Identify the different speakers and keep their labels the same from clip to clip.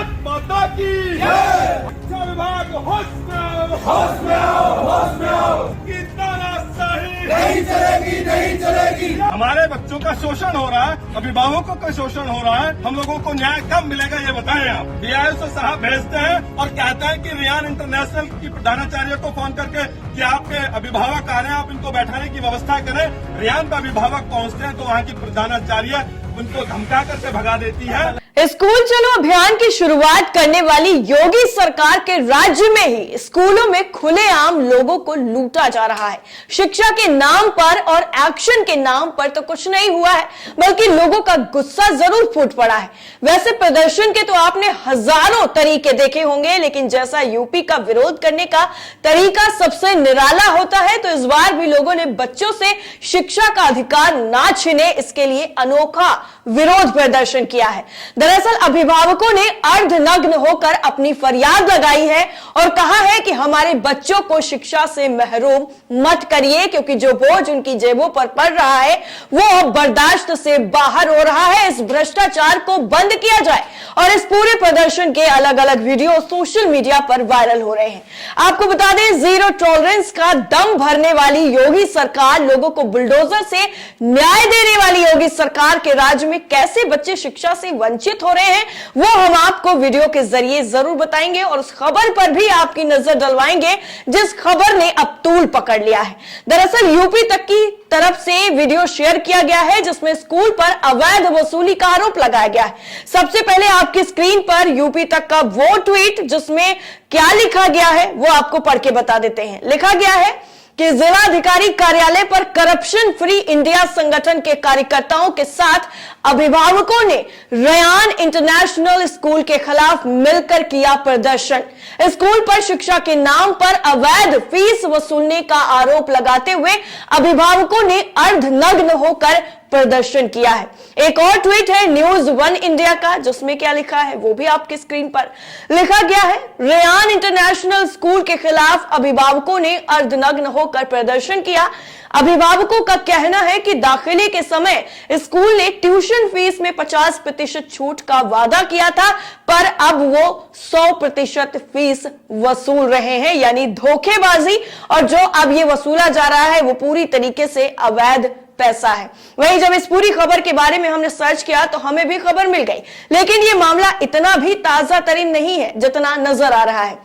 Speaker 1: भारत माता की शिक्षा विभाग होश में आओ, होश में आओ, होश में आओ। की तानाशाही नहीं चलेगी, नहीं चलेगी। हमारे बच्चों का शोषण हो रहा है, अभिभावकों का शोषण हो रहा है। हम लोगों को न्याय कब मिलेगा ये बताएं आप। DIO साहब भेजते हैं और कहते हैं कि रियान इंटरनेशनल की प्रधानाचार्य को फोन करके कि आपके अभिभावक आ रहे हैं, आप इनको बैठाने की व्यवस्था करें। रियान का अभिभावक पहुंचते हैं तो वहाँ की प्रधानाचार्य उनको धमका करके भगा देती है।
Speaker 2: स्कूल चलो अभियान की शुरुआत करने वाली योगी सरकार के राज्य में ही स्कूलों में खुलेआम लोगों को लूटा जा रहा है। शिक्षा के नाम पर और एक्शन के नाम पर तो कुछ नहीं हुआ है, बल्कि लोगों का गुस्सा जरूर फूट पड़ा है। वैसे प्रदर्शन के तो आपने हजारों तरीके देखे होंगे, लेकिन जैसा यूपी का विरोध करने का तरीका सबसे निराला होता है, तो इस बार भी लोगों ने बच्चों से शिक्षा का अधिकार ना छीने इसके लिए अनोखा विरोध प्रदर्शन किया है। दरअसल अभिभावकों ने अर्धनग्न होकर अपनी फरियाद लगाई है और कहा है कि हमारे बच्चों को शिक्षा से महरूम मत करिए, क्योंकि जो बोझ उनकी जेबों पर पड़ रहा है वो बर्दाश्त से बाहर हो रहा है। इस भ्रष्टाचार को बंद किया जाए। और इस पूरे प्रदर्शन के अलग अलग वीडियो सोशल मीडिया पर वायरल हो रहे हैं। आपको बता दें, जीरो टॉलरेंस का दम भरने वाली योगी सरकार, लोगों को बुलडोजर से न्याय देने वाली योगी सरकार के राज्य में कैसे बच्चे शिक्षा से वंचित हो रहे हैं वो हम आपको वीडियो के जरिए जरूर बताएंगे और उस खबर पर भी आपकी नजर डलवाएंगे जिस खबर ने अब तूल पकड़ लिया है। दरअसल यूपी तक की तरफ से वीडियो शेयर किया गया है जिसमें स्कूल पर अवैध वसूली का आरोप लगाया गया है। सबसे पहले आपकी स्क्रीन पर यूपी तक का वो ट्वीट जिसमें क्या लिखा गया है वो आपको पढ़ के बता देते हैं। लिखा गया है कि जिलाधिकारी कार्यालय पर करप्शन फ्री इंडिया संगठन के कार्यकर्ताओं के साथ अभिभावकों ने रेयान इंटरनेशनल स्कूल के खिलाफ मिलकर किया प्रदर्शन। स्कूल पर शिक्षा के नाम पर अवैध फीस वसूलने का आरोप लगाते हुए अभिभावकों ने अर्धनग्न होकर प्रदर्शन किया है। एक और ट्वीट है न्यूज वन इंडिया का जिसमें क्या लिखा है वो भी आपकी स्क्रीन पर लिखा गया है। रेयान इंटरनेशनल स्कूल के खिलाफ अभिभावकों ने अर्धनग्न होकर प्रदर्शन किया। अभिभावकों का कहना है कि दाखिले के समय स्कूल ने ट्यूशन फीस में 50% छूट का वादा किया था, पर अब वो 100% फीस वसूल रहे हैं, यानी धोखेबाजी। और जो अब ये वसूला जा रहा है वो पूरी तरीके से अवैध पैसा है। वहीं जब इस पूरी खबर के बारे में हमने सर्च किया तो हमें भी खबर मिल गई, लेकिन ये मामला इतना भी ताजा तरीन नहीं है जितना नजर आ रहा है,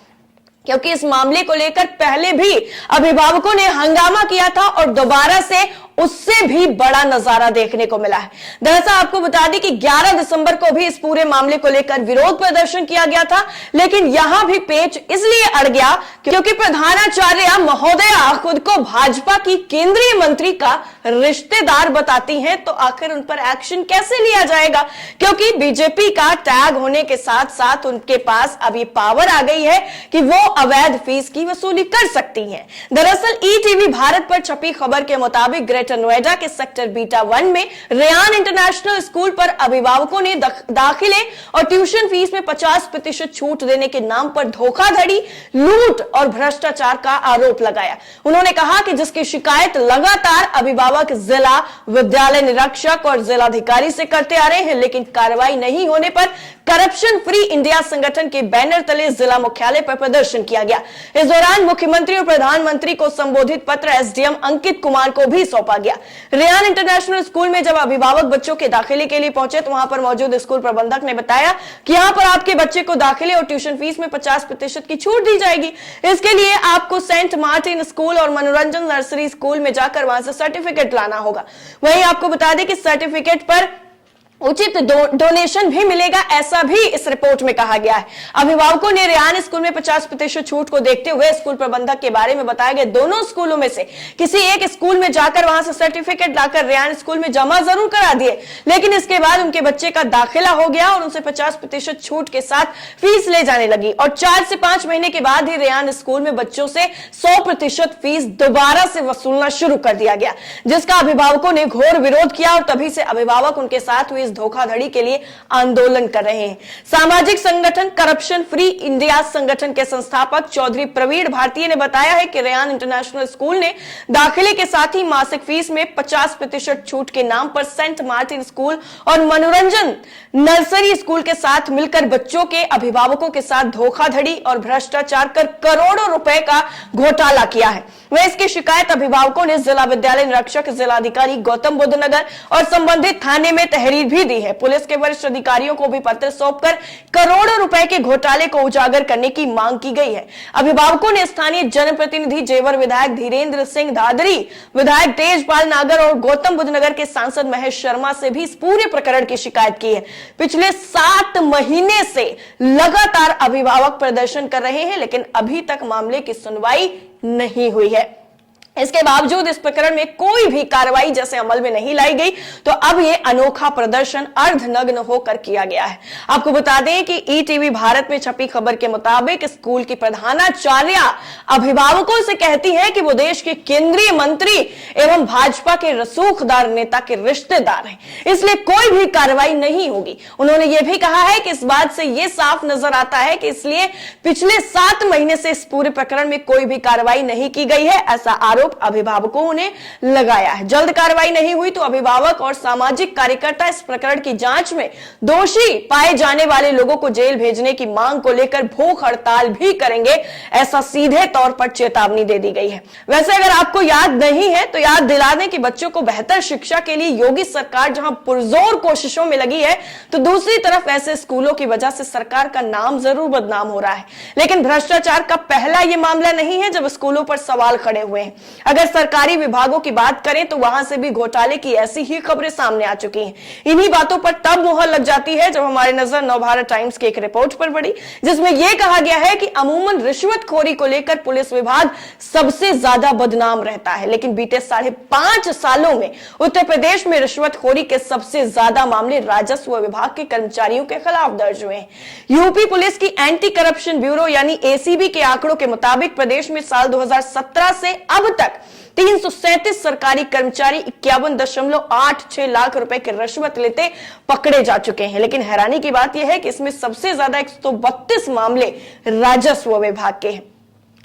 Speaker 2: क्योंकि इस मामले को लेकर पहले भी अभिभावकों ने हंगामा किया था और दोबारा से उससे भी बड़ा नजारा देखने को मिला है। दरअसल आपको बता दें कि 11 दिसंबर को भी इस पूरे मामले को लेकर विरोध प्रदर्शन किया गया था, लेकिन यहां भी पेच इसलिए अड़ गया क्योंकि प्रधानाचार्य महोदया खुद को भाजपा की केंद्रीय मंत्री का रिश्तेदार बताती हैं, तो आखिर उन पर एक्शन कैसे लिया जाएगा, क्योंकि बीजेपी का टैग होने के साथ साथ उनके पास अब ये पावर आ गई है कि वो अवैध फीस की वसूली कर सकती हैं। दरअसल ईटीवी भारत पर छपी खबर के मुताबिक ग्रेटर नोएडा के सेक्टर बीटा 1 में रेयान इंटरनेशनल स्कूल पर अभिभावकों ने दाखिले और ट्यूशन फीस में 50% छूट देने के नाम पर धोखाधड़ी, लूट और भ्रष्टाचार का आरोप लगाया। उन्होंने कहा कि जिसकी शिकायत लगातार अभिभावक जिला विद्यालय निरीक्षक और जिलाधिकारी से करते आ रहे हैं, लेकिन कार्रवाई नहीं होने पर करप्शन फ्री इंडिया संगठन के बैनर तले जिला मुख्यालय पर प्रदर्शन किया गया। इस दौरान मुख्यमंत्री और प्रधानमंत्री को संबोधित पत्र एसडीएम अंकित कुमार को भी सौंपा गया। रेयान इंटरनेशनल स्कूल में जब अभिभावक बच्चों के दाखिले के लिए पहुंचे तो वहां पर मौजूद स्कूल प्रबंधक ने बताया कि यहां पर आपके बच्चे को दाखिले और ट्यूशन फीस में 50% की छूट दी जाएगी। इसके लिए आपको सेंट मार्टिन स्कूल और मनोरंजन नर्सरी स्कूल में जाकर वहां से सर्टिफिकेट लाना होगा। वहीं आपको बता दें कि सर्टिफिकेट पर उचित डोनेशन भी मिलेगा, ऐसा भी इस रिपोर्ट में कहा गया है। अभिभावकों ने रेयान स्कूल में 50% छूट को देखते हुए स्कूल प्रबंधक के बारे में बताया गया दोनों स्कूलों में से किसी एक स्कूल में जाकर वहां से सर्टिफिकेट लाकर रेयान स्कूल में जमा जरूर करा दिए, लेकिन इसके बाद उनके बच्चे का दाखिला हो गया और उनसे 50% छूट के साथ फीस ले जाने लगी और 4 से 5 महीने के बाद ही रेयान स्कूल में बच्चों से 100% फीस दोबारा से वसूलना शुरू कर दिया गया, जिसका अभिभावकों ने घोर विरोध किया और तभी से अभिभावक उनके साथ हुई इस धोखाधड़ी के लिए आंदोलन कर रहे हैं। सामाजिक संगठन करप्शन फ्री इंडिया संगठन के संस्थापक चौधरी प्रवीण भारतीय ने बताया है कि रेयान इंटरनेशनल स्कूल ने दाखिले के साथ ही मासिक फीस में 50% छूट के नाम पर सेंट मार्टिन स्कूल और मनोरंजन नर्सरी स्कूल के साथ मिलकर बच्चों के अभिभावकों के साथ धोखाधड़ी और भ्रष्टाचार कर करोड़ों रुपए का घोटाला किया है। वह इसकी शिकायत अभिभावकों ने जिला विद्यालय निरीक्षक, जिलाधिकारी गौतम बुद्ध नगर और संबंधित थाने में तहरीर भी दी है। पुलिस के वरिष्ठ अधिकारियों को भी पत्र सौंपकर करोड़ों रुपए के घोटाले को उजागर करने की मांग की गई है। अभिभावकों ने स्थानीय जनप्रतिनिधि जेवर विधायक धीरेन्द्र सिंह दादरी, विधायक तेजपाल नागर और गौतम बुद्ध नगर के सांसद महेश शर्मा से भी इस पूरे प्रकरण की शिकायत की है। पिछले 7 महीने से लगातार अभिभावक प्रदर्शन कर रहे हैं, लेकिन अभी तक मामले की सुनवाई नहीं हुई है। इसके बावजूद इस प्रकरण में कोई भी कार्रवाई जैसे अमल में नहीं लाई गई, तो अब ये अनोखा प्रदर्शन अर्धनग्न होकर किया गया है। आपको बता दें कि ईटीवी भारत में छपी खबर के मुताबिक स्कूल की प्रधानाचार्य अभिभावकों से कहती है कि वो देश के केंद्रीय मंत्री एवं भाजपा के रसूखदार नेता के रिश्तेदार हैं, इसलिए कोई भी कार्रवाई नहीं होगी। उन्होंने ये भी कहा है कि इस बात से ये साफ नजर आता है कि इसलिए पिछले 7 महीने से इस पूरे प्रकरण में कोई भी कार्रवाई नहीं की गई है, ऐसा आरोप अभिभावकों ने लगाया है। जल्द कार्रवाई नहीं हुई तो अभिभावक और सामाजिक कार्यकर्ता इस प्रकरण की जांच में दोषी पाए जाने वाले लोगों को जेल भेजने की मांग को लेकर भूख हड़ताल भी करेंगे, ऐसा सीधे तौर पर चेतावनी दे दी गई है। वैसे अगर आपको याद नहीं है तो याद दिला दें कि बच्चों को बेहतर शिक्षा के लिए योगी सरकार जहां पुरजोर कोशिशों में लगी है, तो दूसरी तरफ ऐसे स्कूलों की वजह से सरकार का नाम जरूर बदनाम हो रहा है। लेकिन भ्रष्टाचार का पहला यह मामला नहीं है जब स्कूलों पर सवाल खड़े हुए हैं। अगर सरकारी विभागों की बात करें तो वहां से भी घोटाले की ऐसी ही खबरें सामने आ चुकी हैं। इन्हीं बातों पर तब मुहर लग जाती है जब हमारी नजर नवभारत टाइम्स की एक रिपोर्ट पर पड़ी, जिसमें यह कहा गया है कि अमूमन रिश्वतखोरी को लेकर पुलिस विभाग सबसे ज्यादा बदनाम रहता है, लेकिन बीते 5.5 सालों में उत्तर प्रदेश में रिश्वतखोरी के सबसे ज्यादा मामले राजस्व विभाग के कर्मचारियों के खिलाफ दर्ज हुए हैं। यूपी पुलिस की एंटी करप्शन ब्यूरो यानी एसीबी के आंकड़ों के मुताबिक प्रदेश में साल 2017 से अब तक 337 सरकारी कर्मचारी 51.86 लाख रुपए की रिश्वत लेते पकड़े जा चुके हैं। लेकिन हैरानी की बात यह है कि इसमें सबसे ज्यादा 132 मामले राजस्व विभाग के हैं,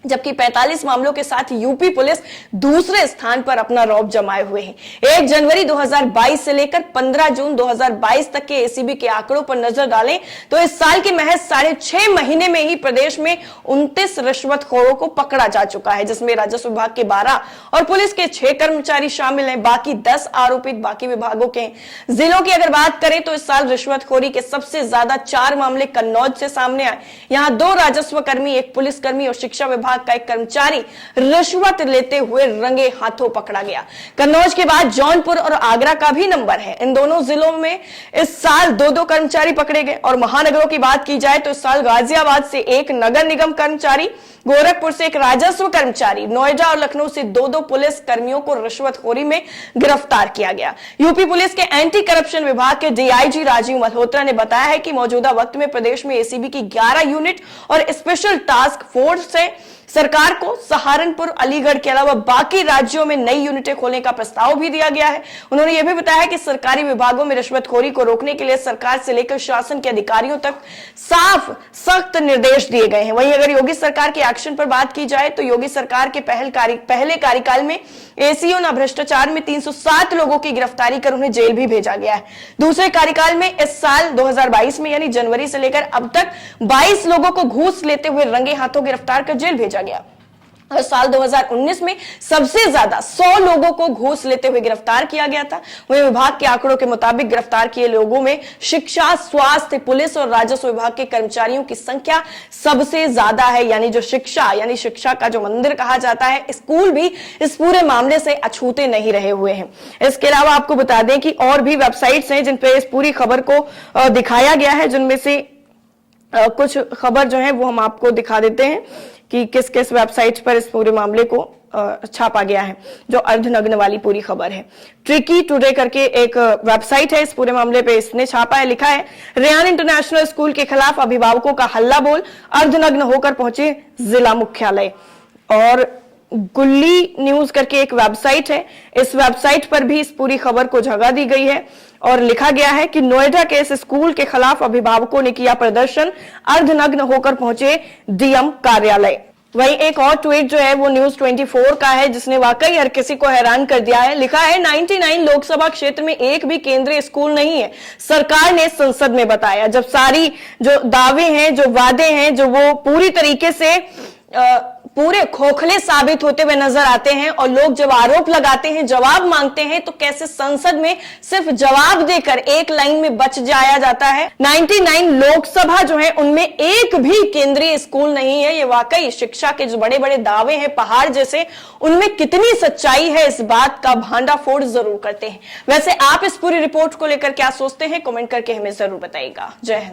Speaker 2: जबकि 45 मामलों के साथ यूपी पुलिस दूसरे स्थान पर अपना रौब जमाए हुए हैं। 1 जनवरी 2022 से लेकर 15 जून 2022 तक के एसीबी के आंकड़ों पर नजर डालें तो इस साल के महज 6.5 महीने में ही प्रदेश में 29 रिश्वतखोरों को पकड़ा जा चुका है, जिसमें राजस्व विभाग के 12 और पुलिस के 6 कर्मचारी शामिल हैं। बाकी 10 आरोपित बाकी विभागों के हैं। जिलों की अगर बात करें तो इस साल रिश्वतखोरी के सबसे ज्यादा 4 मामले कन्नौज से सामने आए। यहां 2 राजस्व कर्मी, 1 पुलिसकर्मी और शिक्षा विभाग का एक कर्मचारी रिश्वत लेते हुए रंगे हाथों पकड़ा गया। कन्नौज के बाद जौनपुर और आगरा का भी नंबर है। इन दोनों जिलों में इस साल 2-2 कर्मचारी पकड़े गए। और महानगरों की बात की जाए तो इस साल गाजियाबाद से 1 नगर निगम कर्मचारी, गोरखपुर से 1 राजस्व कर्मचारी, नोएडा और लखनऊ से 2-2 पुलिस कर्मियों को रिश्वतखोरी में गिरफ्तार किया गया। यूपी पुलिस के एंटी करप्शन विभाग के डीआईजी राजीव मल्होत्रा ने बताया है कि मौजूदा वक्त में प्रदेश में एसीबी की 11 यूनिट और स्पेशल टास्क फोर्स से सरकार को सहारनपुर, अलीगढ़ के अलावा बाकी राज्यों में नई यूनिटें खोलने का प्रस्ताव भी दिया गया है। उन्होंने यह भी बताया कि सरकारी विभागों में रिश्वतखोरी को रोकने के लिए सरकार से लेकर शासन के अधिकारियों तक साफ सख्त निर्देश दिए गए हैं। वहीं अगर योगी सरकार के एक्शन पर बात की जाए तो योगी सरकार के पहले कार्यकाल में एसीओ न भ्रष्टाचार में 307 लोगों की गिरफ्तारी कर उन्हें जेल भी भेजा गया है। दूसरे कार्यकाल में इस साल 2022 में यानी जनवरी से लेकर अब तक 22 लोगों को घूस लेते हुए रंगे हाथों गिरफ्तार कर जेल भेजा गया। और साल 2019 में सबसे ज्यादा 100 लोगों को घूस लेते हुए गिरफ्तार किया गया था। वहीं विभाग के आंकड़ों के मुताबिक गिरफ्तार किए लोगों में शिक्षा, स्वास्थ्य, पुलिस और राजस्व विभाग के कर्मचारियों की संख्या सबसे ज्यादा है। यानी जो शिक्षा का जो मंदिर कहा जाता है, स्कूल भी इस पूरे मामले से अछूते नहीं रहे हुए हैं। इसके अलावा आपको बता दें कि और भी वेबसाइट्स हैं जिन पे इस पूरी खबर को दिखाया गया है, जिनमें से कुछ खबर जो है वो हम आपको दिखा देते हैं कि किस किस वेबसाइट पर इस पूरे मामले को छापा गया है। जो अर्धनग्न वाली पूरी खबर है, ट्रिकी टुडे करके एक वेबसाइट है, इस पूरे मामले पे इसने छापा है। लिखा है, रेयान इंटरनेशनल स्कूल के खिलाफ अभिभावकों का हल्ला बोल, अर्धनग्न होकर पहुंचे जिला मुख्यालय। और गुल्ली न्यूज करके एक वेबसाइट है, इस वेबसाइट पर भी इस पूरी खबर को जगह दी गई है और लिखा गया है कि नोएडा के इस स्कूल के खिलाफ अभिभावकों ने किया प्रदर्शन, अर्धनग्न होकर पहुंचे डीएम कार्यालय। वहीं एक और ट्वीट जो है वो न्यूज 24 का है, जिसने वाकई हर किसी को हैरान कर दिया है। लिखा है 99 लोकसभा क्षेत्र में एक भी केंद्रीय स्कूल नहीं है, सरकार ने संसद में बताया। जब सारी जो दावे हैं, जो वादे हैं, जो वो पूरी तरीके से पूरे खोखले साबित होते हुए नजर आते हैं और लोग जब आरोप लगाते हैं, जवाब मांगते हैं, तो कैसे संसद में सिर्फ जवाब देकर एक लाइन में बच जाया जाता है। 99 लोकसभा जो है उनमें एक भी केंद्रीय स्कूल नहीं है। ये वाकई शिक्षा के जो बड़े बड़े दावे हैं पहाड़ जैसे, उनमें कितनी सच्चाई है इस बात का भांडाफोड़ जरूर करते हैं। वैसे आप इस पूरी रिपोर्ट को लेकर क्या सोचते हैं, कमेंट करके हमें जरूर बताइएगा। जय हिंद।